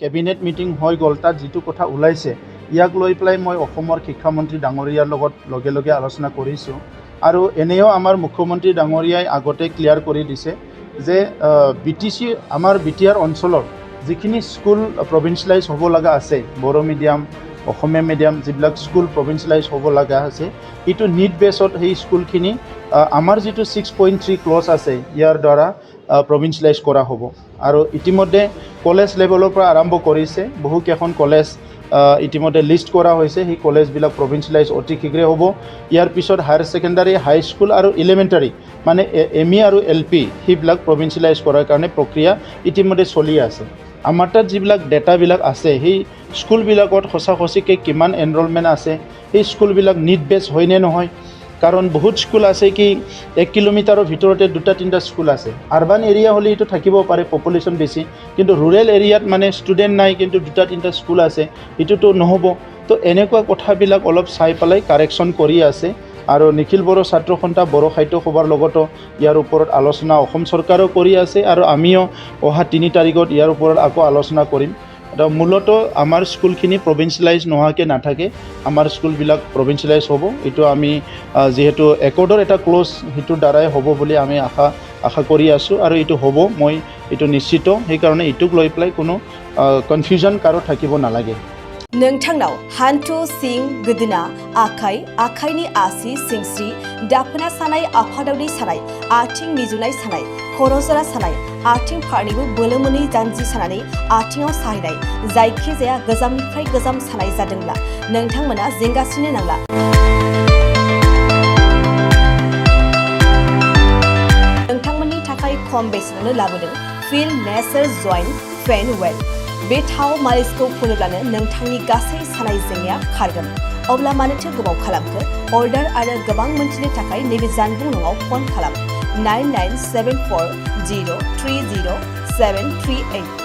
cabinet meeting হৈ গ'ল তাত যিটো কথা ওলাইছে ইয়াক লৈ পেলাই মই অসমৰ শিক্ষামন্ত্ৰী ডাঙৰীয়াৰ লগত লগে লগে আলোচনা কৰিছোঁ আৰু এনেও আমাৰ মুখ্যমন্ত্ৰী ডাঙৰীয়াই আগতে ক্লিয়াৰ কৰি দিছে যে BTC আমাৰ BTR অঞ্চলৰ যিখিনি স্কুল প্ৰভিন্সিয়েলাইজ হ'ব লগা আছে বড়ো মিডিয়াম অসমীয়া মিডিয়াম যিবিলাক স্কুল প্ৰভিন্সিয়েলাইজ হ'ব লগা আছে এইটো নিড বেছত সেই স্কুলখিনি আমাৰ যিটো 6.3 ক্লজ আছে ইয়াৰ দ্বাৰা প্ৰভিন্সিয়েলাইজ কৰা হ'ব আৰু ইতিমধ্যে কলেজ লেভেলৰ পৰা আৰম্ভ কৰিছে বহুকেইখন কলেজ ইতিমধ্যে লিষ্ট কৰা হৈছে সেই কলেজবিলাক প্ৰভিন্সিয়েলাইজ অতি শীঘ্ৰে হ'ব ইয়াৰ পিছত হায়াৰ ছেকেণ্ডাৰী হাই স্কুল আৰু এলিমেণ্টাৰী মানে ME আৰু LP সেইবিলাক প্ৰভিন্সিয়েলাইজ কৰাৰ কাৰণে প্ৰক্ৰিয়া ইতিমধ্যে চলি আছে আমাৰ তাত যিবিলাক ডেটাবিলাক আছে সেই স্কুলবিলাকত সঁচাকৈ কিমান এনৰলমেণ্ট আছে সেই স্কুলবিলাক নিড বেছ হয়নে নহয় কাৰণ বহুত স্কুল আছে কি 1 কিলোমিটাৰৰ ভিতৰতে 2-3টা স্কুল আছে আৰবান এৰিয়া হ'লে এইটো থাকিব পাৰে পপুলেশ্যন বেছি কিন্তু ৰুৰেল এৰিয়াত মানে ষ্টুডেণ্ট নাই কিন্তু 2-3টা স্কুল আছে এইটোতো নহ'ব তো এনেকুৱা কথাবিলাক অলপ চাই পেলাই কাৰেকশ্যন কৰি আছে আৰু নিখিল বড়ো ছাত্ৰ সন্থা বড়ো সাহিত্য সভাৰ লগতো ইয়াৰ ওপৰত আলোচনা অসম চৰকাৰেও কৰি আছে আৰু আমিও অহা 3 তাৰিখত ইয়াৰ ওপৰত আকৌ আলোচনা কৰিম মূলতঃ আমাৰ স্কুলখিনি প্ৰভিন্সিয়েলাইজ নোহোৱাকৈ নাথাকে আমাৰ স্কুলবিলাক প্ৰভিন্সিয়েলাইজ হ'ব এইটো আমি যিহেতু একৰ্ডৰ এটা ক্লজ সেইটোৰ দ্বাৰাই হ'ব বুলি আমি আশা কৰি আছোঁ আৰু এইটো হ'ব মই এইটো নিশ্চিত সেইকাৰণে এইটোক লৈ পেলাই কোনো কনফিউজন কাৰো থাকিব নালাগে नोंथांनाव हान्थु सिं गोदोना आखाइनि आसि सिंस्रि दाफोना सानाय आफादावनि सानाय आथिं मिजुनाय सानाय खर' जरा सानाय आथिं फारनैबो बोलो मोनै जानजि सानानै आथिङाव साहैनाय जायखिजाया गोजामनिफ्राय गोजाम सानाय जादोंब्ला नोंथांमोना जिंगासिनो नांला नोंथांमोननि थाखाय खम बेसेनावनो लाबोदों फिल नेचार जइन्ट पेन वेल बे थाव मालिसखौ फुनोब्लानो नोंथांनि गासै सानाय जेंनाया खारगोन अब्ला मानोथो गोबाव खालामखो अर्डार आरो गोबां मोनथिनो थाखाय नैबे जानबुं नङाव फन खालाम 9974030738